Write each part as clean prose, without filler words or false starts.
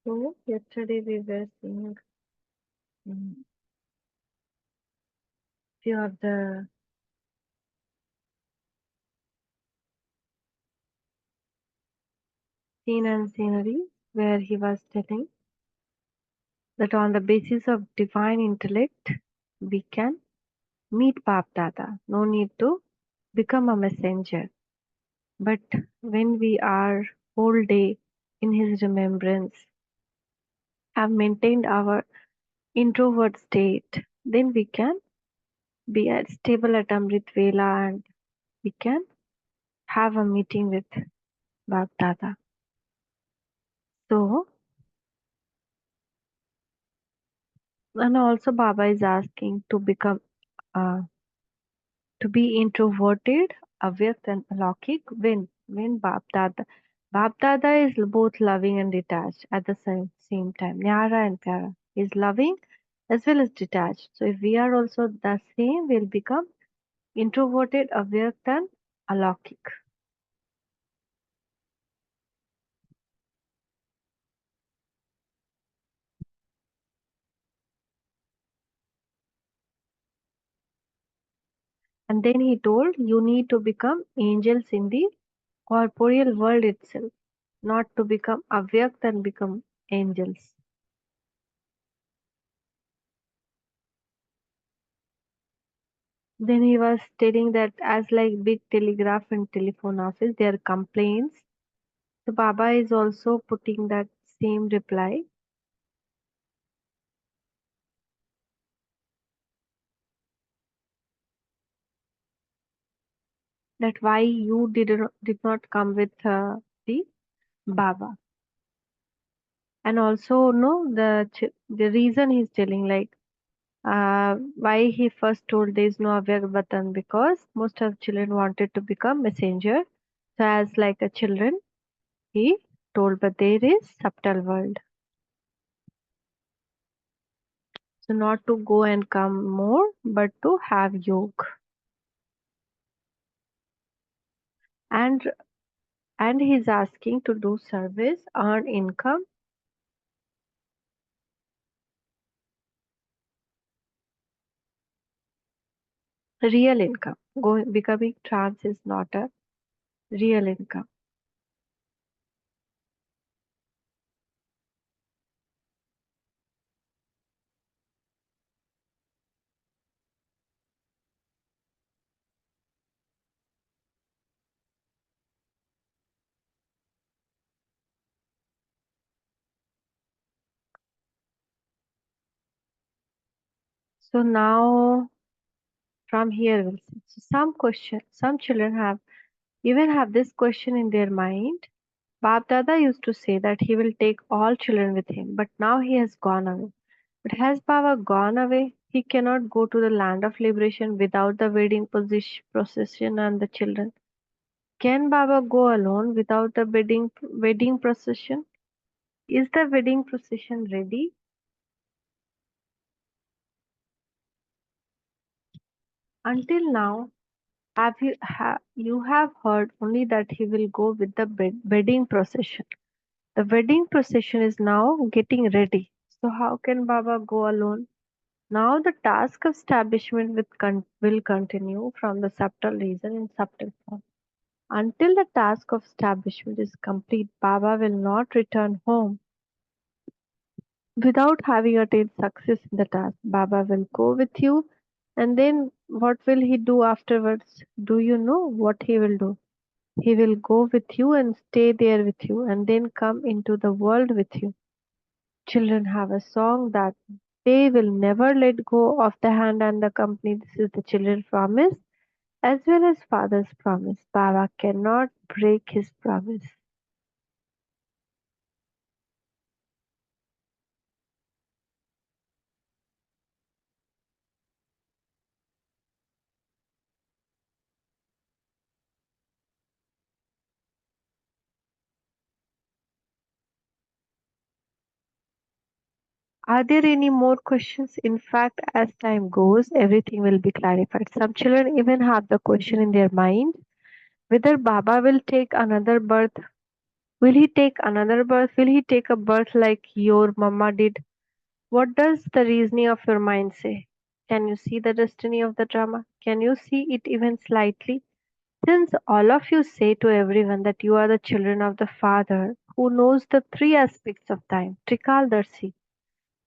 So yesterday we were seeing mm, few of the scene and scenery where he was telling that on the basis of divine intellect we can meet BapDada. No need to become a messenger. But when we are whole day in his remembrance, have maintained our introvert state, then we can be at stable at Amrit Vela and we can have a meeting with BapDada. So, and also Baba is asking to become uh, to be introverted, Avyakt and Alaukik when Bap Dada is both loving and detached at the same time. Nyara and Pyara is loving as well as detached. So if we are also the same, we'll become introverted, Avyakt and Alaukik. And then he told you need to become angels in the corporeal world itself, not to become Avyakt and become angels. Then he was stating that as like big telegraph and telephone office, there are complaints. So Baba is also putting that same reply that why you did not come with the Baba, and also no the reason he's telling like why he first told there is no Avyag Batan because most of children wanted to become messenger. So as like a children, he told, but there is subtle world. So not to go and come more, but to have yoga. And and he's asking to do service, earn income, real income. Going becoming trans is not a real income. So now from here we'll see. So some children have this question in their mind. Bab Dada used to say that he will take all children with him, but now he has gone away. But has Baba gone away? He cannot go to the land of liberation without the wedding procession and the children. Can Baba go alone without the wedding procession? Is the wedding procession ready? Until now, you have heard only that he will go with the wedding procession. The wedding procession is now getting ready. So how can Baba go alone? Now the task of establishment will continue from the subtle reason in subtle form. Until the task of establishment is complete, Baba will not return home without having attained success in the task. Baba will go with you, and then what will he do afterwards? Do you know what he will do? He will go with you and stay there with you, and then come into the world with you. Children have a song that they will never let go of the hand and the company. This is the children's promise as well as father's promise. Baba cannot break his promise. Are there any more questions? In fact, as time goes, everything will be clarified. Some children even have the question in their mind whether Baba will take another birth Will he take another birth? Will he take a birth like your mama did? What does the reasoning of your mind say? Can you see the destiny of the drama? Can you see it even slightly? Since all of you say to everyone that you are the children of the Father who knows the three aspects of time, Trikaldarshi,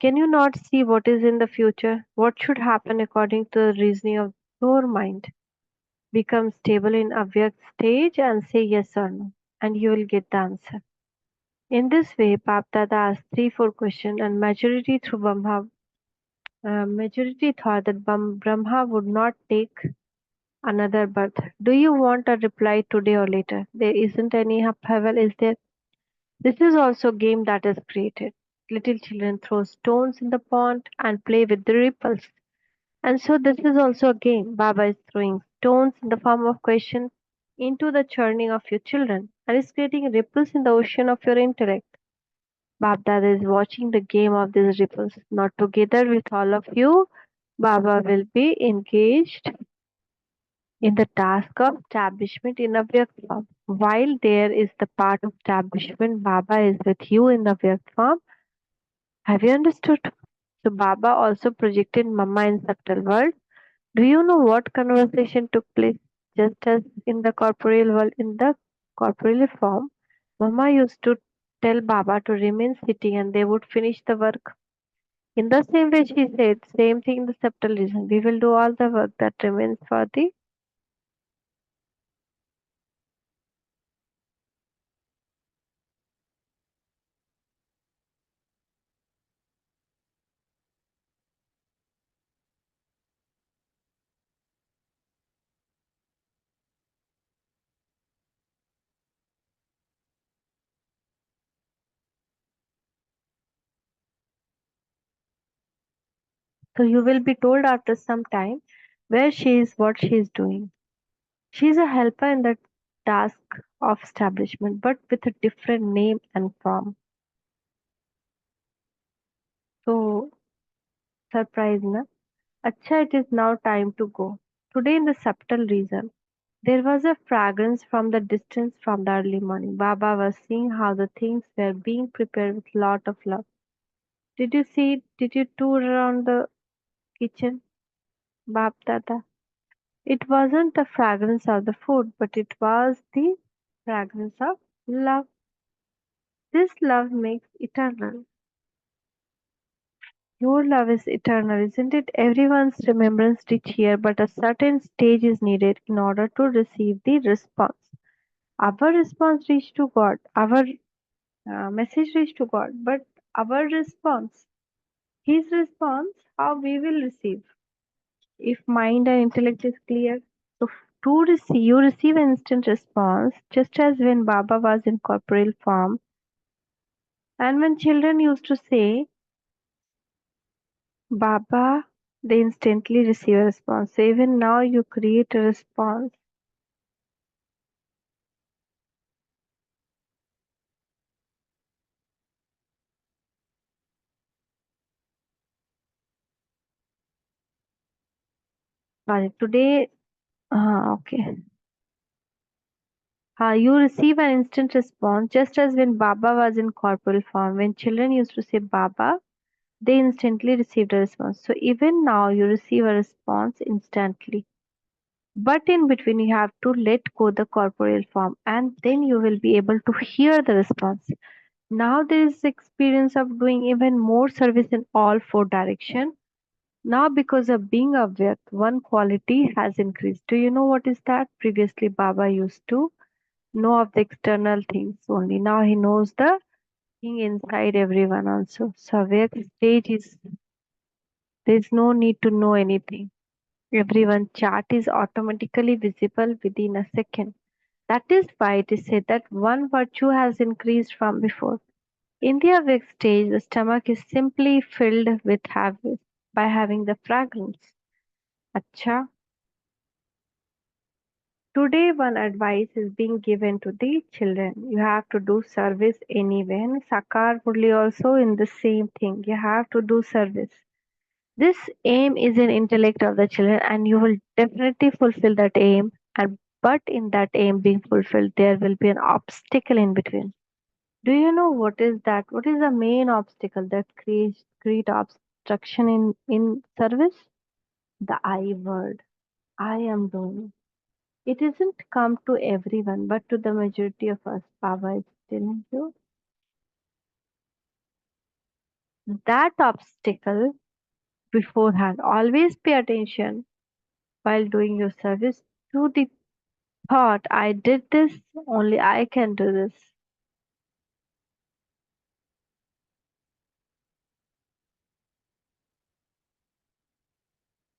can you not see what is in the future? What should happen according to the reasoning of your mind? Become stable in Avyakt stage and say yes or no, and you will get the answer. In this way, BapDada asked 3-4 questions, and majority thought that Brahma would not take another birth. Do you want a reply today or later? There isn't any heaven, is there? This is also a game that is created. Little children throw stones in the pond and play with the ripples. And so this is also a game. Baba is throwing stones in the form of question into the churning of your children and is creating ripples in the ocean of your intellect. BapDada is watching the game of these ripples. Not together with all of you, Baba will be engaged in the task of establishment in Avyakt form. While there is the part of establishment, Baba is with you in the Avyakt form. Have you understood? So Baba also projected Mama in subtle world. Do you know what conversation took place? Just as in the corporeal world, in the corporeal form, Mama used to tell Baba to remain sitting and they would finish the work. In the same way, she said, same thing in the subtle reason. We will do all the work that remains for the. So you will be told after some time where she is, what she is doing. She is a helper in the task of establishment, but with a different name and form. So surprise, na? Acha, it is now time to go. Today in the subtle reason, there was a fragrance from the distance from the early morning. Baba was seeing how the things were being prepared with lot of love. Did you see it? Did you tour around the kitchen, Bap Dada? It wasn't the fragrance of the food, but it was the fragrance of love. This love makes eternal. Your love is eternal, isn't it? Everyone's remembrance reach here, but a certain stage is needed in order to receive the response. Our response reach to God, our message reach to God, but our response, His response, how we will receive. If mind and intellect is clear, so to receive, you receive an instant response, just as when Baba was in corporeal form, and when children used to say, Baba, they instantly receive a response. So even now you create a response. Today, okay. You receive an instant response just as when Baba was in corporal form. When children used to say Baba, they instantly received a response. So even now you receive a response instantly. But in between you have to let go the corporeal form and then you will be able to hear the response. Now there is experience of doing even more service in all four directions. Now because of being aware, one quality has increased. Do you know what is that? Previously Baba used to know of the external things only. Now he knows the thing inside everyone also. So aware stage is there is no need to know anything. Everyone chart is automatically visible within a second. That is why it is said that one virtue has increased from before. In the awake stage, the stomach is simply filled with habit by having the fragrance. Acha. Today, one advice is being given to the children. You have to do service anyway. And Sakar Murli also in the same thing. You have to do service. This aim is in intellect of the children, and you will definitely fulfill that aim. And but in that aim being fulfilled, there will be an obstacle in between. Do you know what is that? What is the main obstacle that create obstruction in service? The I word. I am doing. It isn't come to everyone, but to the majority of us. Baba is telling you that obstacle beforehand. Always pay attention while doing your service to the thought, I did this, only I can do this.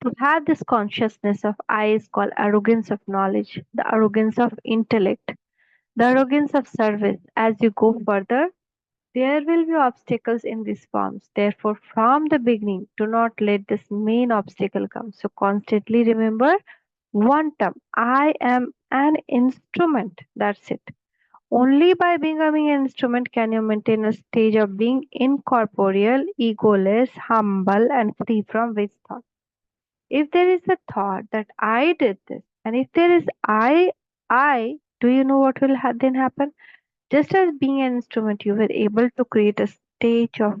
To have this consciousness of I is called arrogance of knowledge, the arrogance of intellect, the arrogance of service. As you go further, there will be obstacles in these forms. Therefore, from the beginning, do not let this main obstacle come. So, constantly remember one term I am an instrument. That's it. Only by becoming an instrument can you maintain a stage of being incorporeal, egoless, humble, and free from waste thought. If there is a thought that I did this, and if there is do you know what will then happen? Just as being an instrument, you were able to create a stage of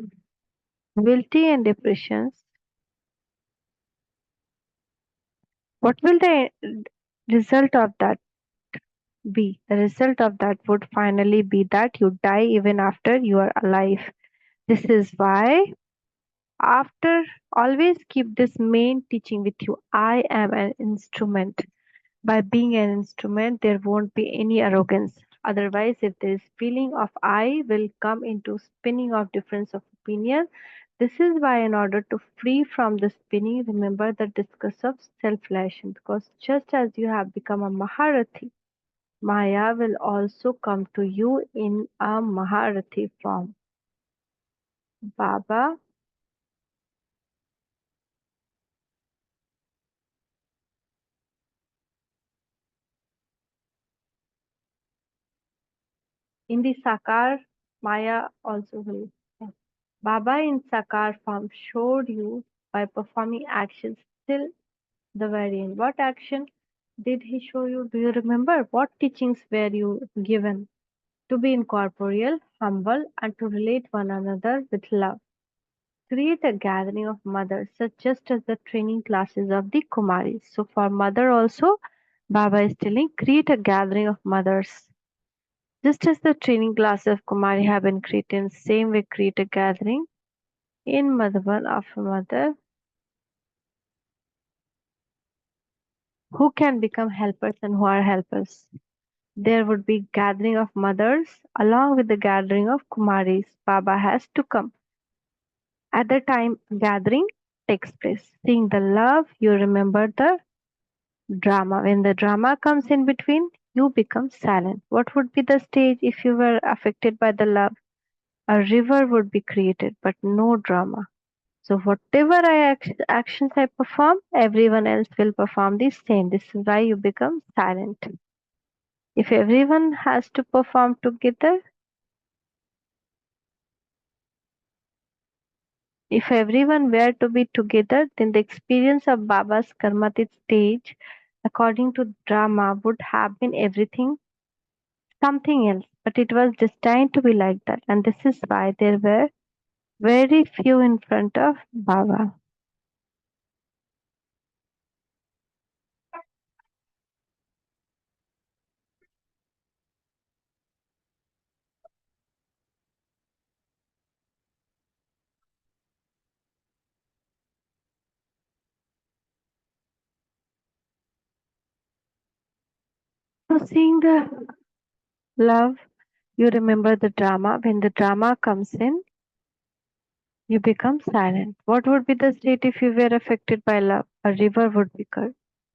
guilty and depressions. What will the result of that be? The result of that would finally be that you die even after you are alive. This is why, after always keep this main teaching with you. I am an instrument. By being an instrument, there won't be any arrogance. Otherwise, if there is feeling of I will come into spinning of difference of opinion. This is why, in order to free from the spinning, remember the discuss of self-relation. Because just as you have become a Maharathi, Maya will also come to you in a Maharathi form. Baba, in the Sakar, Maya also will. Baba in Sakar form showed you by performing actions till the very end. What action did he show you? Do you remember? What teachings were you given? To be incorporeal, humble, and to relate one another with love. Create a gathering of mothers, such just as the training classes of the Kumaris. So for mother also, Baba is telling, create a gathering of mothers. Just as the training classes of Kumari have been created, same way create a gathering in Madhavan of a mother who can become helpers and who are helpers. There would be gathering of mothers along with the gathering of Kumaris. Baba has to come. At the time gathering takes place. Seeing the love, you remember the drama. When the drama comes in between, you become silent. What would be the stage if you were affected by the love? A river would be created, but no drama. So whatever actions I perform, everyone else will perform the same. This is why you become silent. If everyone has to perform together, if everyone were to be together, then the experience of Baba's Karmatit stage, according to drama, would have been everything something else. But it was destined to be like that. And this is why there were very few in front of Baba. So seeing the love, you remember the drama. When the drama comes in, you become silent. What would be the state if you were affected by love? A river would be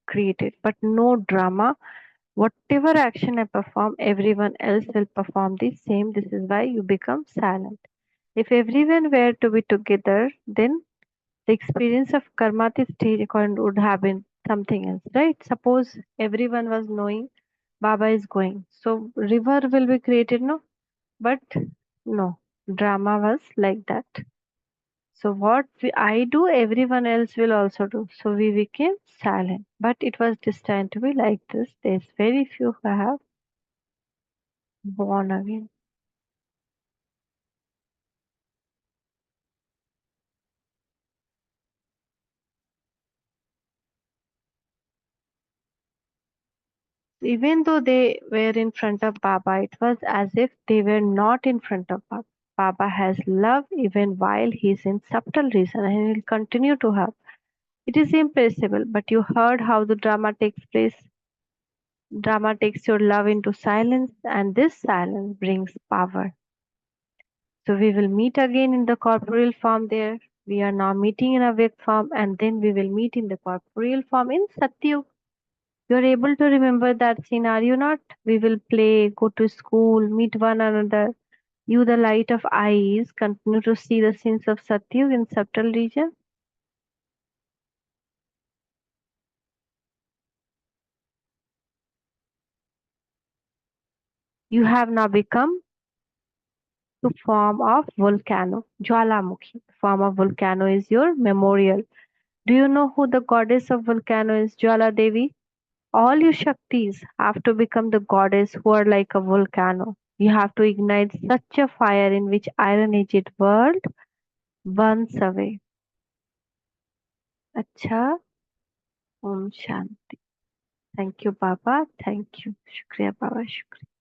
created, but no drama. Whatever action I perform, everyone else will perform the same. This is why you become silent. If everyone were to be together, then the experience of karmati stage would have been something else, right? Suppose everyone was knowing Baba is going, so river will be created, no? But no, drama was like that. So I do, everyone else will also do. So we became silent. But it was destined to be like this. There's very few who have born again. Even though they were in front of Baba, it was as if they were not in front of Baba. Baba has love even while he is in subtle reason and he will continue to have. It is impossible, but you heard how the drama takes place. Drama takes your love into silence, and this silence brings power. So we will meet again in the corporeal form there. We are now meeting in a Avyakt form, and then we will meet in the corporeal form in Satyug. You are able to remember that scene, are you not? We will play, go to school, meet one another. You, the light of eyes, continue to see the scenes of Satyug in subtle region. You have now become to form of volcano, Jwalamukhi. The form of volcano is your memorial. Do you know who the goddess of volcano is, Jwala Devi? All you Shaktis have to become the goddess who are like a volcano. You have to ignite such a fire in which Iron Age world burns away. अच्छा, Om Shanti. Thank you, Baba. Thank you. Shukriya, Baba. Shukriya.